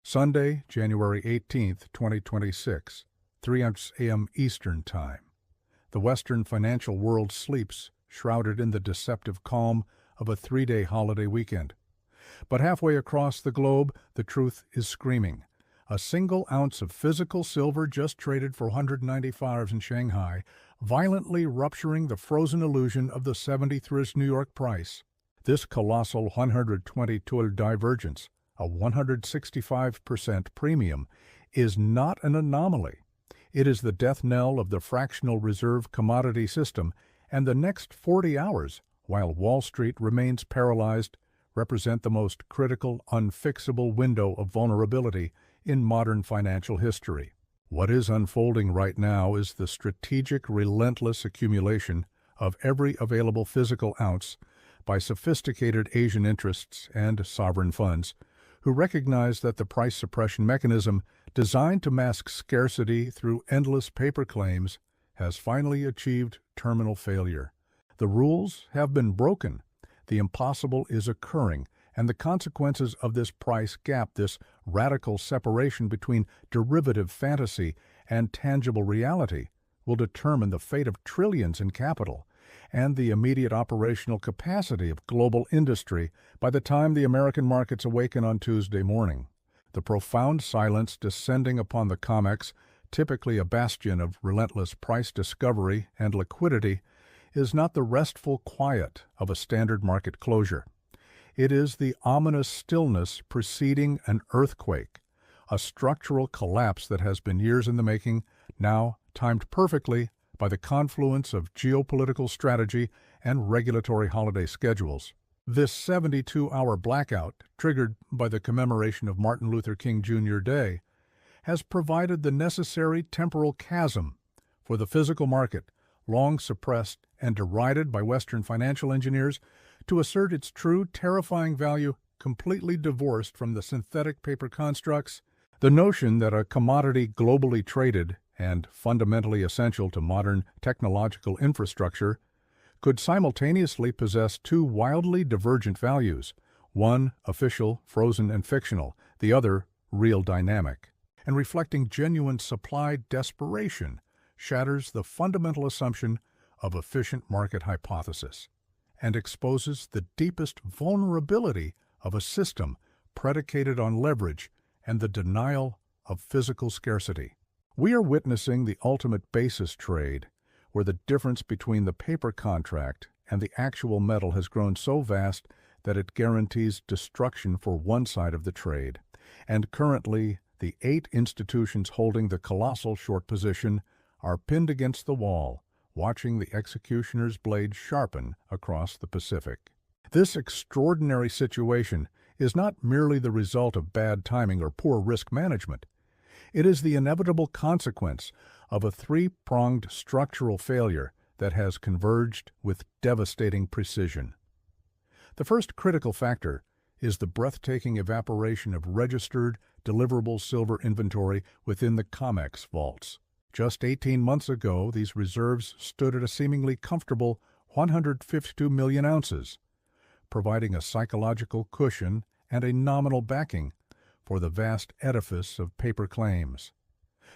Sunday, January 18th, 2026, 3 a.m. Eastern Time. The Western financial world sleeps, shrouded in the deceptive calm of a 3-day holiday weekend. But halfway across the globe, the truth is screaming. A single ounce of physical silver just traded for $195 in Shanghai, violently rupturing the frozen illusion of the 73rd New York price. This colossal 120-tool divergence, a 165% premium, is not an anomaly. It is the death knell of the fractional reserve commodity system, and the next 40 hours, while Wall Street remains paralyzed, represent the most critical, unfixable window of vulnerability in modern financial history. What is unfolding right now is the strategic, relentless accumulation of every available physical ounce by sophisticated Asian interests and sovereign funds, who recognize that the price suppression mechanism designed to mask scarcity through endless paper claims has finally achieved terminal failure. The rules have been broken, the impossible is occurring, and the consequences of this price gap, this radical separation between derivative fantasy and tangible reality, will determine the fate of trillions in capital and the immediate operational capacity of global industry by the time the American markets awaken on Tuesday morning. The profound silence descending upon the Comex, typically a bastion of relentless price discovery and liquidity, is not the restful quiet of a standard market closure. It is the ominous stillness preceding an earthquake, a structural collapse that has been years in the making, now timed perfectly by the confluence of geopolitical strategy and regulatory holiday schedules. This 72-hour blackout, triggered by the commemoration of Martin Luther King Jr. Day, has provided the necessary temporal chasm for the physical market, long suppressed and derided by Western financial engineers, to assert its true, terrifying value completely divorced from the synthetic paper constructs. The notion that a commodity globally traded and fundamentally essential to modern technological infrastructure could simultaneously possess two wildly divergent values, one official, frozen, and fictional, the other real, dynamic, and reflecting genuine supply desperation, shatters the fundamental assumption of efficient market hypothesis and exposes the deepest vulnerability of a system predicated on leverage and the denial of physical scarcity. We are witnessing the ultimate basis trade, where the difference between the paper contract and the actual metal has grown so vast that it guarantees destruction for one side of the trade. And currently, the 8 institutions holding the colossal short position are pinned against the wall, watching the executioner's blade sharpen across the Pacific. This extraordinary situation is not merely the result of bad timing or poor risk management. It is the inevitable consequence of a 3-pronged structural failure that has converged with devastating precision. The first critical factor is the breathtaking evaporation of registered, deliverable silver inventory within the Comex vaults. Just 18 months ago, these reserves stood at a seemingly comfortable 152 million ounces, providing a psychological cushion and a nominal backing for the vast edifice of paper claims.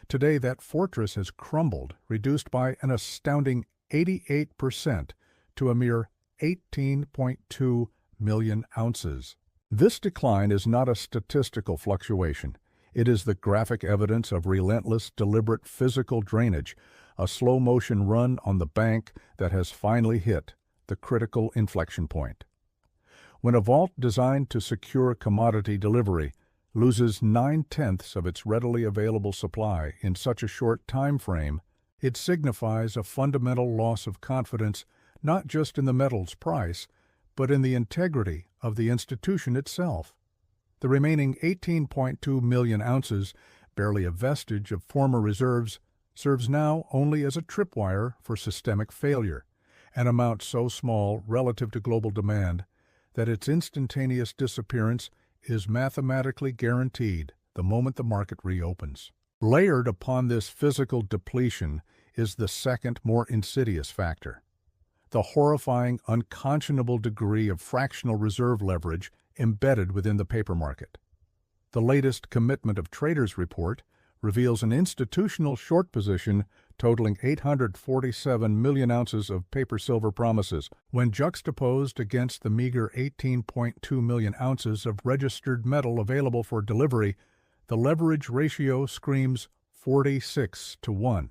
Today, that fortress has crumbled, reduced by an astounding 88% to a mere 18.2 million ounces. This decline is not a statistical fluctuation. It is the graphic evidence of relentless, deliberate physical drainage, a slow-motion run on the bank that has finally hit the critical inflection point. When a vault designed to secure commodity delivery loses 9/10 of its readily available supply in such a short time frame, it signifies a fundamental loss of confidence not just in the metal's price, but in the integrity of the institution itself. The remaining 18.2 million ounces, barely a vestige of former reserves, serves now only as a tripwire for systemic failure, an amount so small relative to global demand that its instantaneous disappearance is mathematically guaranteed the moment the market reopens. Layered upon this physical depletion is the second, more insidious factor: the horrifying, unconscionable degree of fractional reserve leverage embedded within the paper market. The latest Commitment of Traders report reveals an institutional short position totaling 847 million ounces of paper silver promises, when juxtaposed against the meager 18.2 million ounces of registered metal available for delivery. The leverage ratio screams 46 to 1.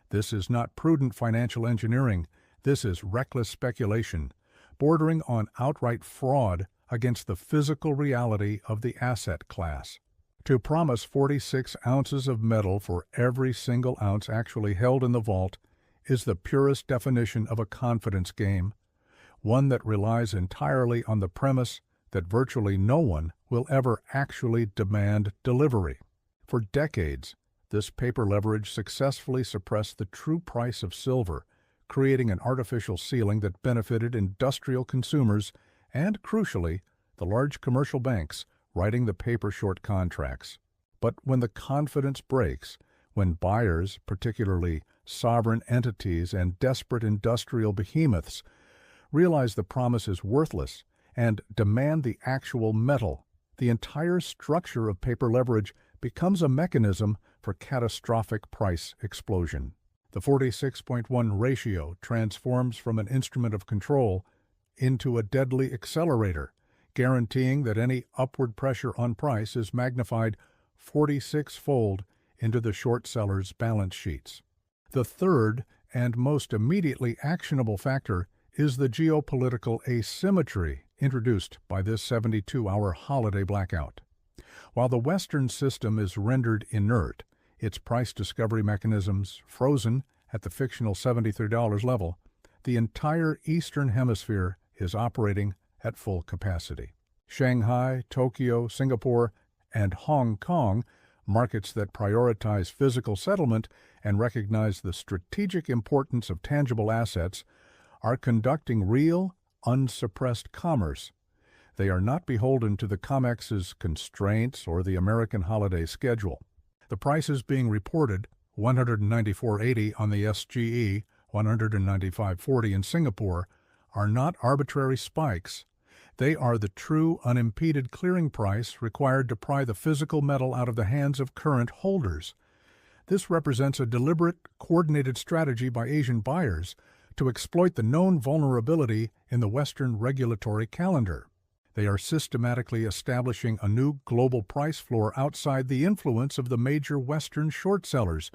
This is not prudent financial engineering. This is reckless speculation, bordering on outright fraud against the physical reality of the asset class. To promise 46 ounces of metal for every single ounce actually held in the vault is the purest definition of a confidence game, one that relies entirely on the premise that virtually no one will ever actually demand delivery. For decades, this paper leverage successfully suppressed the true price of silver, creating an artificial ceiling that benefited industrial consumers and, crucially, the large commercial banks writing the paper short contracts. But when the confidence breaks, when buyers, particularly sovereign entities and desperate industrial behemoths, realize the promise is worthless and demand the actual metal, the entire structure of paper leverage becomes a mechanism for catastrophic price explosion. The 46.1 ratio transforms from an instrument of control into a deadly accelerator, guaranteeing that any upward pressure on price is magnified 46-fold into the short sellers' balance sheets. The third and most immediately actionable factor is the geopolitical asymmetry introduced by this 72-hour holiday blackout. While the Western system is rendered inert, its price discovery mechanisms frozen at the fictional $73 level, the entire Eastern Hemisphere is operating at full capacity. Shanghai, Tokyo, Singapore, and Hong Kong, markets that prioritize physical settlement and recognize the strategic importance of tangible assets, are conducting real, unsuppressed commerce. They are not beholden to the Comex's constraints or the American holiday schedule. The prices being reported, $194.80 on the SGE, $195.40 in Singapore, are not arbitrary spikes. They are the true unimpeded clearing price required to pry the physical metal out of the hands of current holders. This represents a deliberate, coordinated strategy by Asian buyers to exploit the known vulnerability in the Western regulatory calendar. They are systematically establishing a new global price floor outside the influence of the major Western short sellers,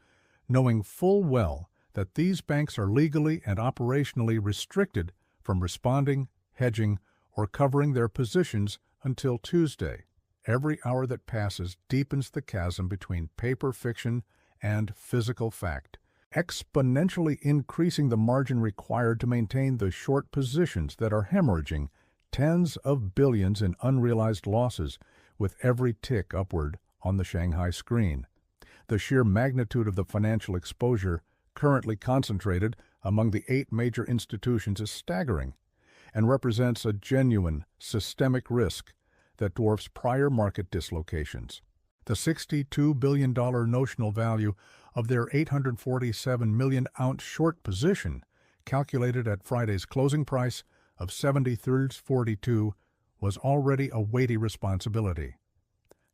knowing full well that these banks are legally and operationally restricted from responding, hedging, or covering their positions until Tuesday. Every hour that passes deepens the chasm between paper fiction and physical fact, exponentially increasing the margin required to maintain the short positions that are hemorrhaging tens of billions in unrealized losses with every tick upward on the Shanghai screen. The sheer magnitude of the financial exposure currently concentrated among the 8 major institutions is staggering and represents a genuine systemic risk that dwarfs prior market dislocations. The $62 billion notional value of their 847 million ounce short position, calculated at Friday's closing price of $73.42, was already a weighty responsibility.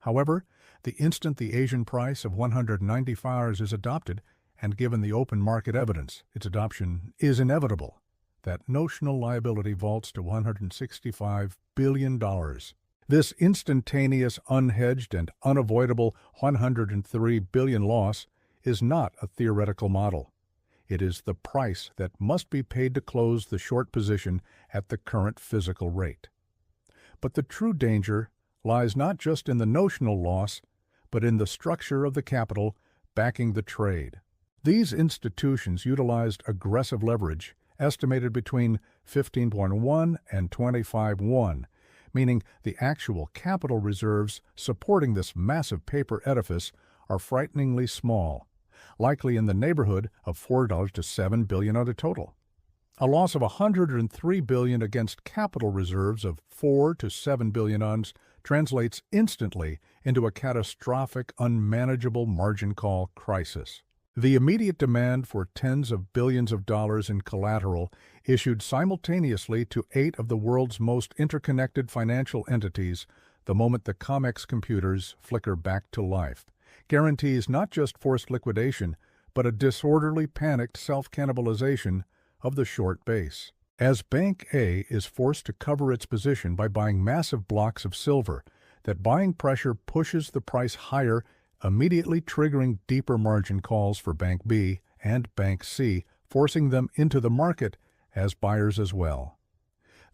However, the instant the Asian price of $195 is adopted, and given the open market evidence its adoption is inevitable, that notional liability vaults to $165 billion. This instantaneous, unhedged, and unavoidable $103 billion loss is not a theoretical model. It is the price that must be paid to close the short position at the current physical rate. But the true danger lies not just in the notional loss, but in the structure of the capital backing the trade. These institutions utilized aggressive leverage, estimated between 15.1 and 25.1, meaning the actual capital reserves supporting this massive paper edifice are frighteningly small, likely in the neighborhood of $4 to $7 billion on the total. A loss of $103 billion against capital reserves of $4 to $7 billion translates instantly into a catastrophic, unmanageable margin call crisis. The immediate demand for tens of billions of dollars in collateral issued simultaneously to 8 of the world's most interconnected financial entities the moment the Comex computers flicker back to life, guarantees not just forced liquidation, but a disorderly, panicked self-cannibalization of the short base. As Bank A is forced to cover its position by buying massive blocks of silver, that buying pressure pushes the price higher, immediately triggering deeper margin calls for Bank B and Bank C, forcing them into the market as buyers as well.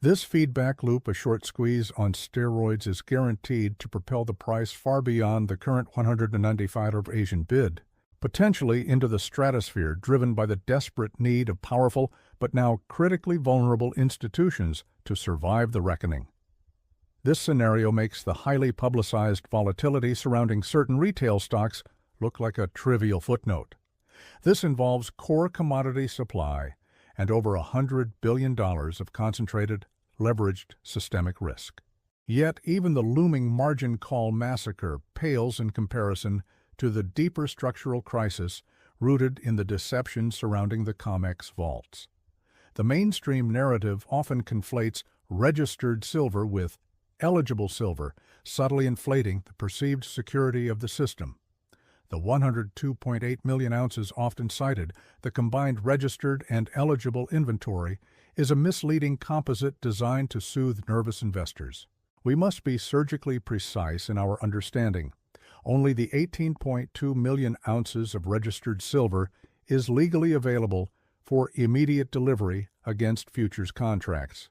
This feedback loop, a short squeeze on steroids, is guaranteed to propel the price far beyond the current 195 Asian bid, potentially into the stratosphere, driven by the desperate need of powerful but now critically vulnerable institutions to survive the reckoning. This scenario makes the highly publicized volatility surrounding certain retail stocks look like a trivial footnote. This involves core commodity supply and over $100 billion of concentrated, leveraged systemic risk. Yet even the looming margin call massacre pales in comparison to the deeper structural crisis rooted in the deception surrounding the Comex vaults. The mainstream narrative often conflates registered silver with eligible silver, subtly inflating the perceived security of the system. The 102.8 million ounces often cited, the combined registered and eligible inventory, is a misleading composite designed to soothe nervous investors. We must be surgically precise in our understanding. Only the 18.2 million ounces of registered silver is legally available for immediate delivery against futures contracts.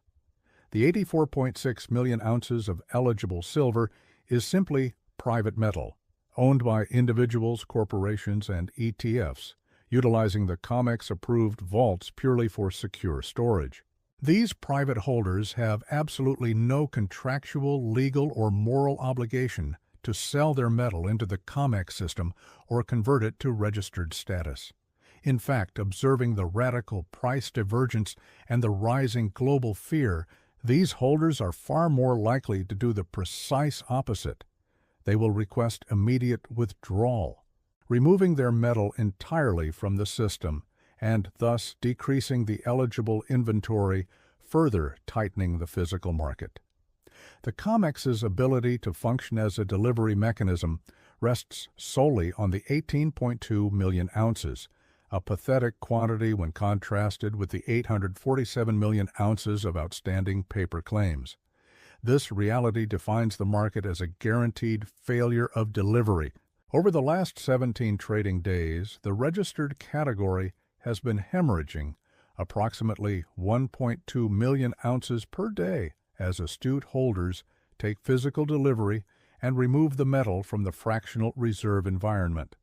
The 84.6 million ounces of eligible silver is simply private metal, owned by individuals, corporations, and ETFs, utilizing the Comex-approved vaults purely for secure storage. These private holders have absolutely no contractual, legal, or moral obligation to sell their metal into the Comex system or convert it to registered status. In fact, observing the radical price divergence and the rising global fear, these holders are far more likely to do the precise opposite. They will request immediate withdrawal, removing their metal entirely from the system and thus decreasing the eligible inventory, further tightening the physical market. The Comex's ability to function as a delivery mechanism rests solely on the 18.2 million ounces, a pathetic quantity when contrasted with the 847 million ounces of outstanding paper claims. This reality defines the market as a guaranteed failure of delivery. Over the last 17 trading days, the registered category has been hemorrhaging approximately 1.2 million ounces per day as astute holders take physical delivery and remove the metal from the fractional reserve environment.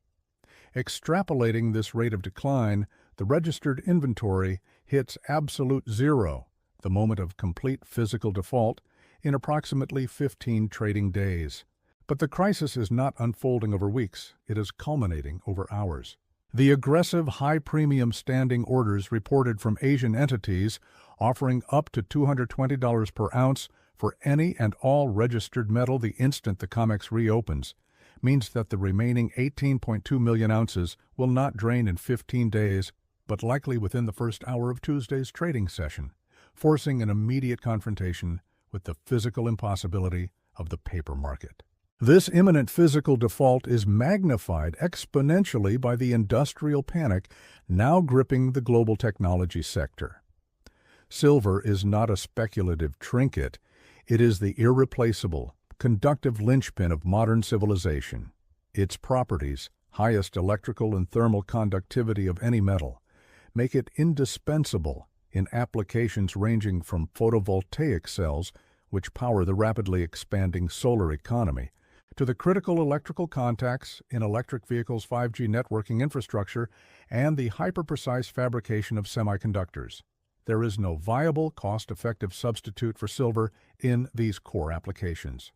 Extrapolating this rate of decline, the registered inventory hits absolute zero, the moment of complete physical default, in approximately 15 trading days. But the crisis is not unfolding over weeks, it is culminating over hours. The aggressive high-premium standing orders reported from Asian entities offering up to $220 per ounce for any and all registered metal the instant the Comex reopens means that the remaining 18.2 million ounces will not drain in 15 days, but likely within the first hour of Tuesday's trading session, forcing an immediate confrontation with the physical impossibility of the paper market. This imminent physical default is magnified exponentially by the industrial panic now gripping the global technology sector. Silver is not a speculative trinket, it is the irreplaceable, conductive linchpin of modern civilization. Its properties, highest electrical and thermal conductivity of any metal, make it indispensable in applications ranging from photovoltaic cells, which power the rapidly expanding solar economy, to the critical electrical contacts in electric vehicles' 5G networking infrastructure and the hyper-precise fabrication of semiconductors. There is no viable, cost-effective substitute for silver in these core applications.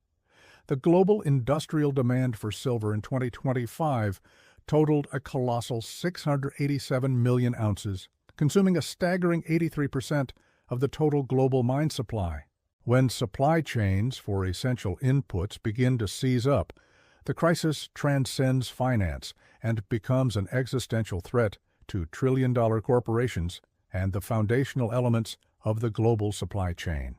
The global industrial demand for silver in 2025 totaled a colossal 687 million ounces, consuming a staggering 83% of the total global mine supply. When supply chains for essential inputs begin to seize up, the crisis transcends finance and becomes an existential threat to trillion-dollar corporations and the foundational elements of the global supply chain.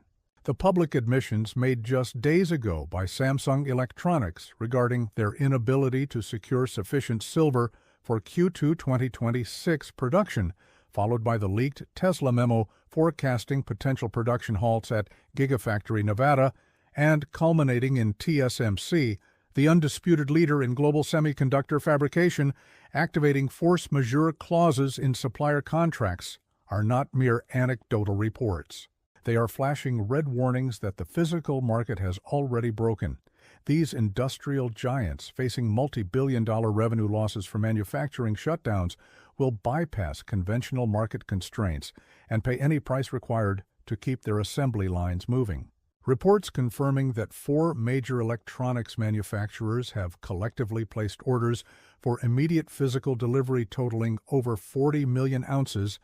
The public admissions made just days ago by Samsung Electronics regarding their inability to secure sufficient silver for Q2 2026 production, followed by the leaked Tesla memo forecasting potential production halts at Gigafactory Nevada, and culminating in TSMC, the undisputed leader in global semiconductor fabrication, activating force majeure clauses in supplier contracts, are not mere anecdotal reports. They are flashing red warnings that the physical market has already broken. These industrial giants, facing multi-billion-dollar revenue losses from manufacturing shutdowns, will bypass conventional market constraints and pay any price required to keep their assembly lines moving. Reports confirming that 4 major electronics manufacturers have collectively placed orders for immediate physical delivery totaling over 40 million ounces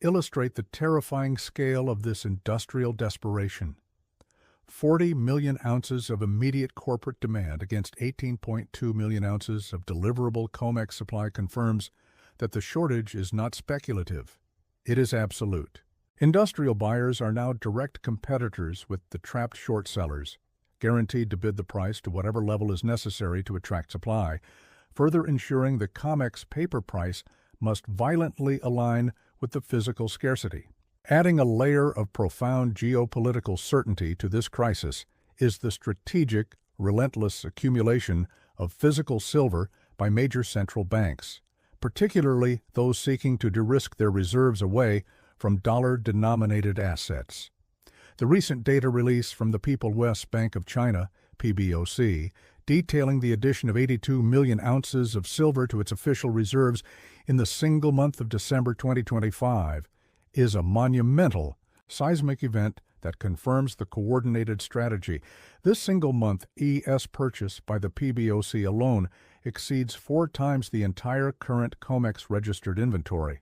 illustrate the terrifying scale of this industrial desperation. 40 million ounces of immediate corporate demand against 18.2 million ounces of deliverable Comex supply confirms that the shortage is not speculative. It is absolute. Industrial buyers are now direct competitors with the trapped short sellers, guaranteed to bid the price to whatever level is necessary to attract supply, further ensuring the Comex paper price must violently align with the physical scarcity. Adding a layer of profound geopolitical certainty to this crisis is the strategic, relentless accumulation of physical silver by major central banks, particularly those seeking to de-risk their reserves away from dollar-denominated assets. The recent data release from the People's West Bank of China, PBOC, detailing the addition of 82 million ounces of silver to its official reserves in the single month of December 2025, is a monumental seismic event that confirms the coordinated strategy. This single-month ES purchase by the PBOC alone exceeds 4 times the entire current Comex registered inventory.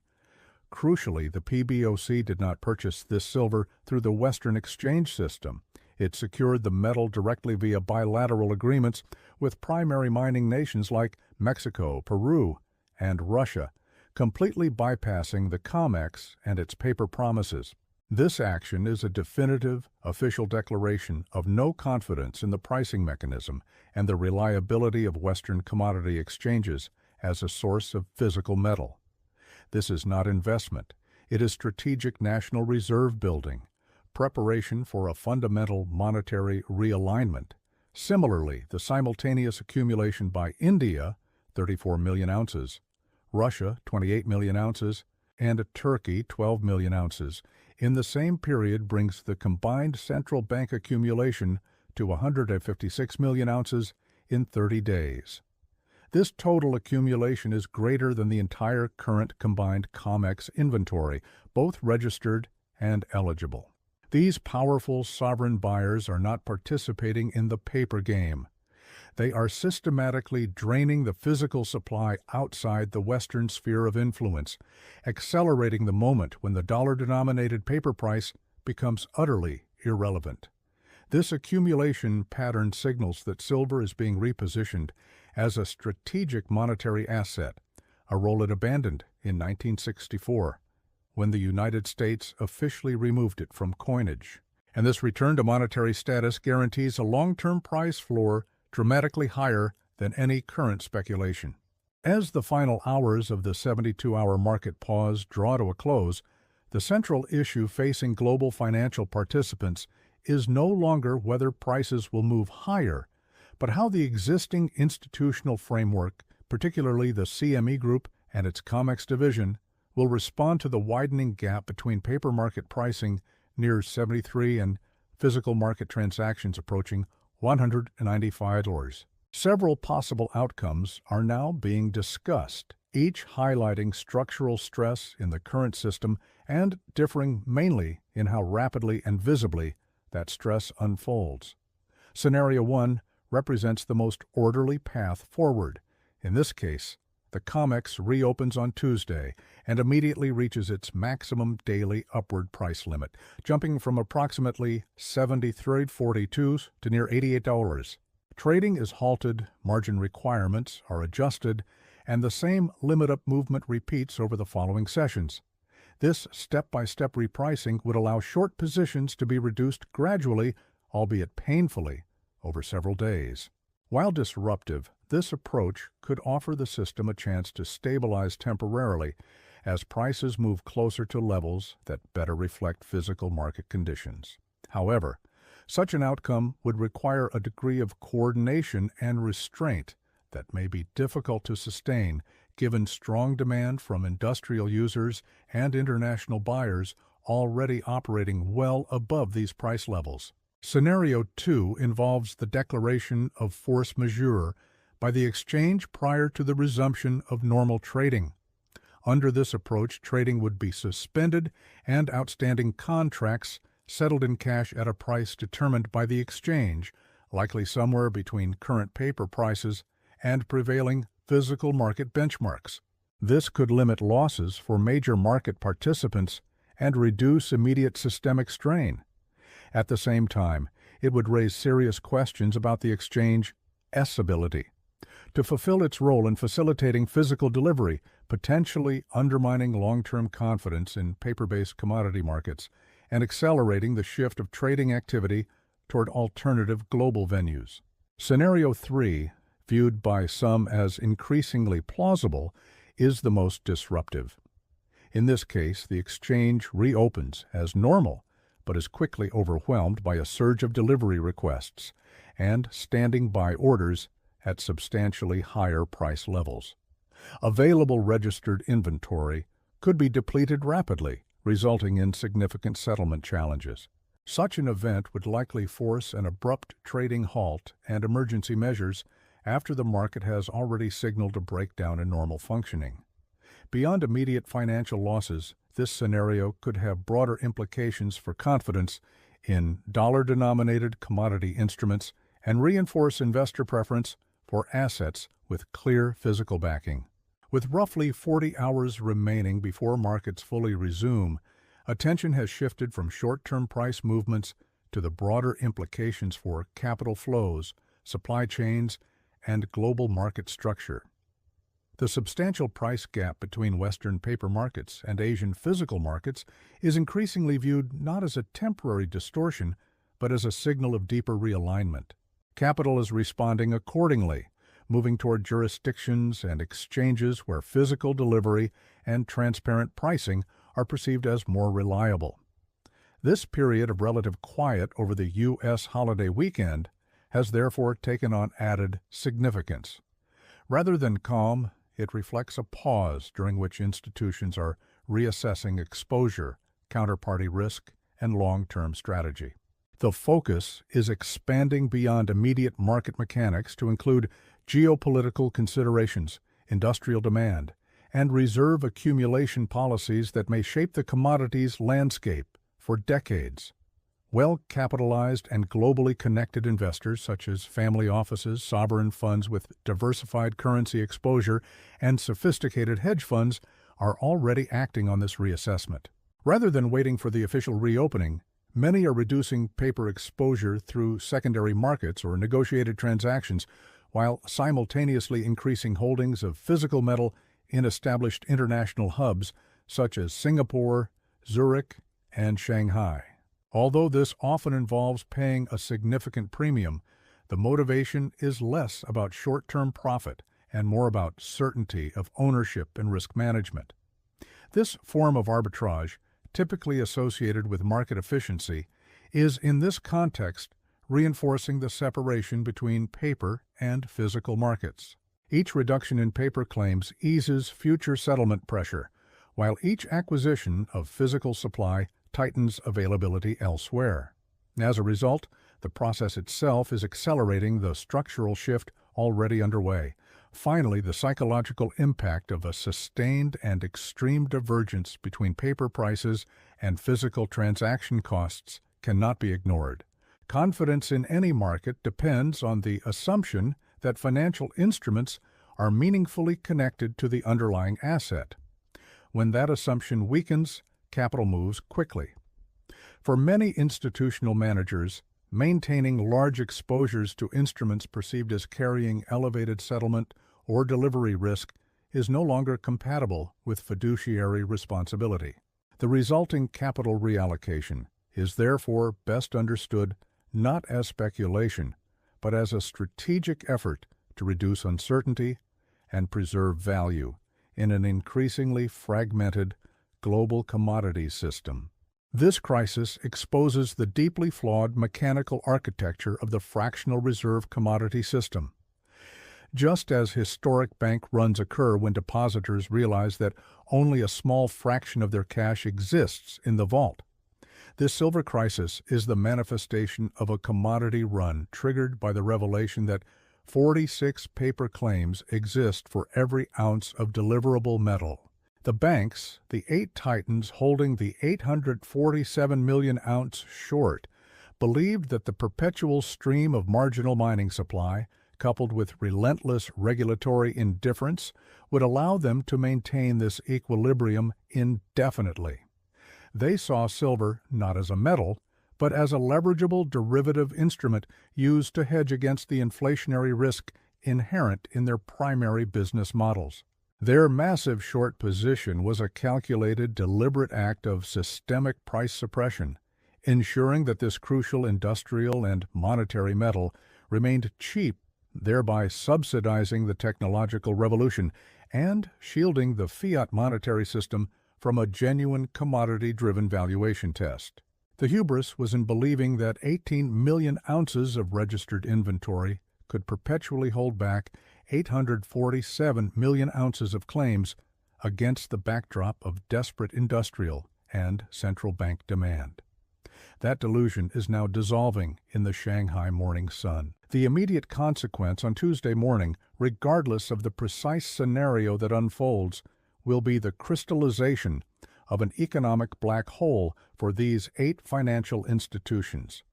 Crucially, the PBOC did not purchase this silver through the Western exchange system. It secured the metal directly via bilateral agreements with primary mining nations like Mexico, Peru, and Russia, completely bypassing the Comex and its paper promises. This action is a definitive, official declaration of no confidence in the pricing mechanism and the reliability of Western commodity exchanges as a source of physical metal. This is not investment. It is strategic national reserve building, preparation for a fundamental monetary realignment. Similarly, the simultaneous accumulation by India, 34 million ounces, Russia, 28 million ounces, and Turkey, 12 million ounces, in the same period brings the combined central bank accumulation to 156 million ounces in 30 days. This total accumulation is greater than the entire current combined Comex inventory, both registered and eligible. These powerful sovereign buyers are not participating in the paper game. They are systematically draining the physical supply outside the Western sphere of influence, accelerating the moment when the dollar-denominated paper price becomes utterly irrelevant. This accumulation pattern signals that silver is being repositioned as a strategic monetary asset, a role it abandoned in 1964, when the United States officially removed it from coinage. And this return to monetary status guarantees a long-term price floor dramatically higher than any current speculation. As the final hours of the 72-hour market pause draw to a close, the central issue facing global financial participants is no longer whether prices will move higher, but how the existing institutional framework, particularly the CME Group and its Comex division, will respond to the widening gap between paper market pricing near 73 and physical market transactions approaching $195. Several possible outcomes are now being discussed, each highlighting structural stress in the current system and differing mainly in how rapidly and visibly that stress unfolds. Scenario 1 represents the most orderly path forward. In this case, the Comex reopens on Tuesday and immediately reaches its maximum daily upward price limit, jumping from approximately $73.42 to near $88. Trading is halted, margin requirements are adjusted, and the same limit-up movement repeats over the following sessions. This step-by-step repricing would allow short positions to be reduced gradually, albeit painfully, over several days. While disruptive, this approach could offer the system a chance to stabilize temporarily as prices move closer to levels that better reflect physical market conditions. However, such an outcome would require a degree of coordination and restraint that may be difficult to sustain given strong demand from industrial users and international buyers already operating well above these price levels. Scenario 2 involves the declaration of force majeure by the exchange prior to the resumption of normal trading. Under this approach, trading would be suspended and outstanding contracts settled in cash at a price determined by the exchange, likely somewhere between current paper prices and prevailing physical market benchmarks. This could limit losses for major market participants and reduce immediate systemic strain. At the same time, it would raise serious questions about the exchange's ability to fulfill its role in facilitating physical delivery, potentially undermining long-term confidence in paper-based commodity markets and accelerating the shift of trading activity toward alternative global venues. Scenario 3, viewed by some as increasingly plausible, is the most disruptive. In this case, the exchange reopens as normal, but is quickly overwhelmed by a surge of delivery requests and standing by orders at substantially higher price levels. Available registered inventory could be depleted rapidly, resulting in significant settlement challenges. Such an event would likely force an abrupt trading halt and emergency measures after the market has already signaled a breakdown in normal functioning. Beyond immediate financial losses, this scenario could have broader implications for confidence in dollar-denominated commodity instruments and reinforce investor preference for assets with clear physical backing. With roughly 40 hours remaining before markets fully resume, attention has shifted from short-term price movements to the broader implications for capital flows, supply chains, and global market structure. The substantial price gap between Western paper markets and Asian physical markets is increasingly viewed not as a temporary distortion, but as a signal of deeper realignment. Capital is responding accordingly, moving toward jurisdictions and exchanges where physical delivery and transparent pricing are perceived as more reliable. This period of relative quiet over the U.S. holiday weekend has therefore taken on added significance. Rather than calm, it reflects a pause during which institutions are reassessing exposure, counterparty risk, and long-term strategy. The focus is expanding beyond immediate market mechanics to include geopolitical considerations, industrial demand, and reserve accumulation policies that may shape the commodities landscape for decades. Well-capitalized and globally connected investors such as family offices, sovereign funds with diversified currency exposure, and sophisticated hedge funds are already acting on this reassessment. Rather than waiting for the official reopening, many are reducing paper exposure through secondary markets or negotiated transactions, while simultaneously increasing holdings of physical metal in established international hubs such as Singapore, Zurich, and Shanghai. Although this often involves paying a significant premium, the motivation is less about short-term profit and more about certainty of ownership and risk management. This form of arbitrage, typically associated with market efficiency, is in this context reinforcing the separation between paper and physical markets. Each reduction in paper claims eases future settlement pressure, while each acquisition of physical supply tightens availability elsewhere. As a result, the process itself is accelerating the structural shift already underway. Finally, the psychological impact of a sustained and extreme divergence between paper prices and physical transaction costs cannot be ignored. Confidence in any market depends on the assumption that financial instruments are meaningfully connected to the underlying asset. When that assumption weakens, capital moves quickly. For many institutional managers, maintaining large exposures to instruments perceived as carrying elevated settlement or delivery risk is no longer compatible with fiduciary responsibility. The resulting capital reallocation is therefore best understood not as speculation, but as a strategic effort to reduce uncertainty and preserve value in an increasingly fragmented global commodity system. This crisis exposes the deeply flawed mechanical architecture of the fractional reserve commodity system. Just as historic bank runs occur when depositors realize that only a small fraction of their cash exists in the vault, this silver crisis is the manifestation of a commodity run triggered by the revelation that 46 paper claims exist for every ounce of deliverable metal. The banks, the 8 titans holding the 847 million ounce short, believed that the perpetual stream of marginal mining supply, coupled with relentless regulatory indifference, would allow them to maintain this equilibrium indefinitely. They saw silver not as a metal, but as a leverageable derivative instrument used to hedge against the inflationary risk inherent in their primary business models. Their massive short position was a calculated, deliberate act of systemic price suppression, ensuring that this crucial industrial and monetary metal remained cheap, thereby subsidizing the technological revolution and shielding the fiat monetary system from a genuine commodity-driven valuation test. The hubris was in believing that 18 million ounces of registered inventory could perpetually hold back 847 million ounces of claims against the backdrop of desperate industrial and central bank demand. That delusion is now dissolving in the Shanghai morning sun. The immediate consequence on Tuesday morning, regardless of the precise scenario that unfolds, will be the crystallization of an economic black hole for these 8 financial institutions.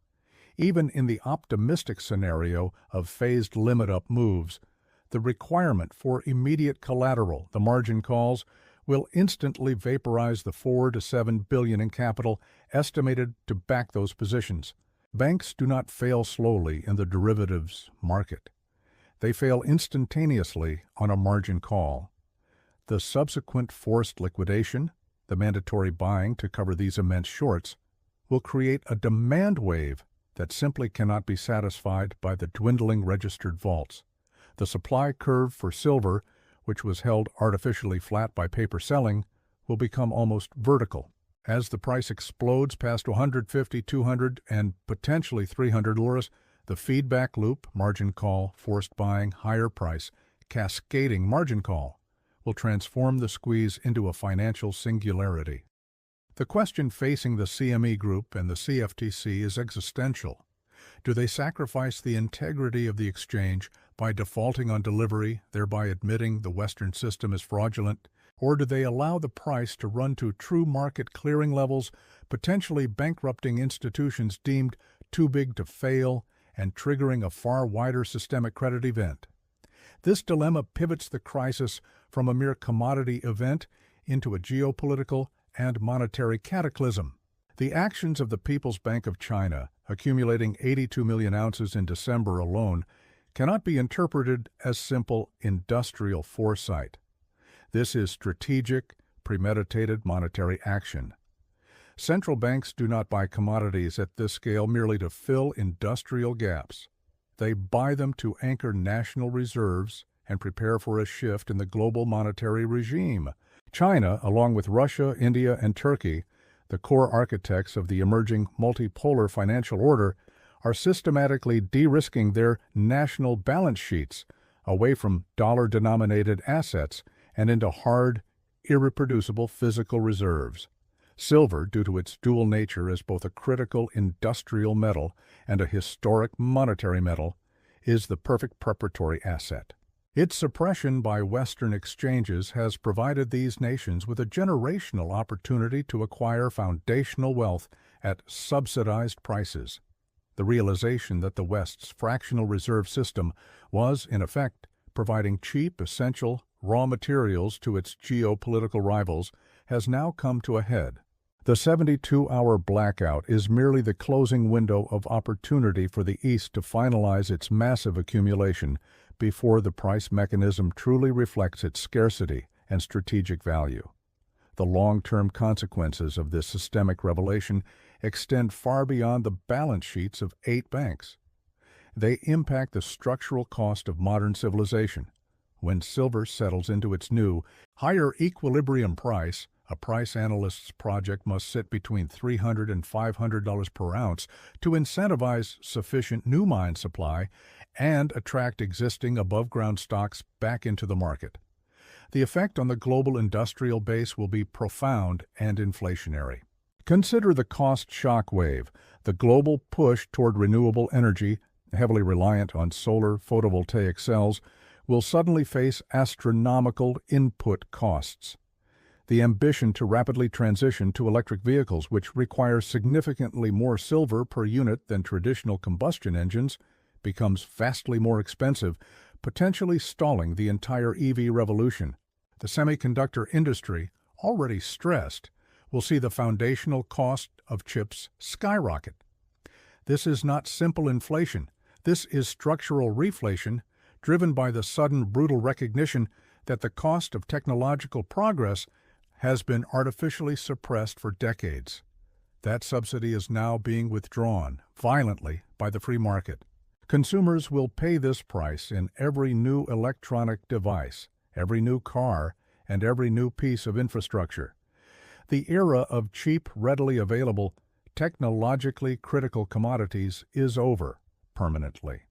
Even in the optimistic scenario of phased limit-up moves, the requirement for immediate collateral, the margin calls, will instantly vaporize the $4 to $7 billion in capital estimated to back those positions. Banks do not fail slowly in the derivatives market. They fail instantaneously on a margin call. The subsequent forced liquidation, the mandatory buying to cover these immense shorts, will create a demand wave that simply cannot be satisfied by the dwindling registered vaults. The supply curve for silver, which was held artificially flat by paper selling, will become almost vertical. As the price explodes past 150, 200, and potentially 300 liras, the feedback loop, margin call, forced buying, higher price, cascading margin call, will transform the squeeze into a financial singularity. The question facing the CME Group and the CFTC is existential. Do they sacrifice the integrity of the exchange by defaulting on delivery, thereby admitting the Western system is fraudulent, or do they allow the price to run to true market clearing levels, potentially bankrupting institutions deemed too big to fail and triggering a far wider systemic credit event? This dilemma pivots the crisis from a mere commodity event into a geopolitical and monetary cataclysm. The actions of the People's Bank of China, accumulating 82 million ounces in December alone, cannot be interpreted as simple industrial foresight. This is strategic, premeditated monetary action. Central banks do not buy commodities at this scale merely to fill industrial gaps. They buy them to anchor national reserves and prepare for a shift in the global monetary regime. China, along with Russia, India, and Turkey, the core architects of the emerging multipolar financial order, are systematically de-risking their national balance sheets away from dollar-denominated assets and into hard, irreproducible physical reserves. Silver, due to its dual nature as both a critical industrial metal and a historic monetary metal, is the perfect preparatory asset. Its suppression by Western exchanges has provided these nations with a generational opportunity to acquire foundational wealth at subsidized prices. The realization that the West's fractional reserve system was, in effect, providing cheap, essential raw materials to its geopolitical rivals has now come to a head. The 72-hour blackout is merely the closing window of opportunity for the East to finalize its massive accumulation before the price mechanism truly reflects its scarcity and strategic value. The long-term consequences of this systemic revelation extend far beyond the balance sheets of 8 banks. They impact the structural cost of modern civilization. When silver settles into its new, higher equilibrium price, a price analyst's project must sit between $300 and $500 per ounce to incentivize sufficient new mine supply and attract existing above-ground stocks back into the market. The effect on the global industrial base will be profound and inflationary. Consider the cost shock wave. The global push toward renewable energy, heavily reliant on solar photovoltaic cells, will suddenly face astronomical input costs. The ambition to rapidly transition to electric vehicles, which require significantly more silver per unit than traditional combustion engines, becomes vastly more expensive, potentially stalling the entire EV revolution. The semiconductor industry, already stressed, will see the foundational cost of chips skyrocket. This is not simple inflation. This is structural reflation, driven by the sudden brutal recognition that the cost of technological progress has been artificially suppressed for decades. That subsidy is now being withdrawn violently by the free market. Consumers will pay this price in every new electronic device, every new car, and every new piece of infrastructure. The era of cheap, readily available, technologically critical commodities is over permanently.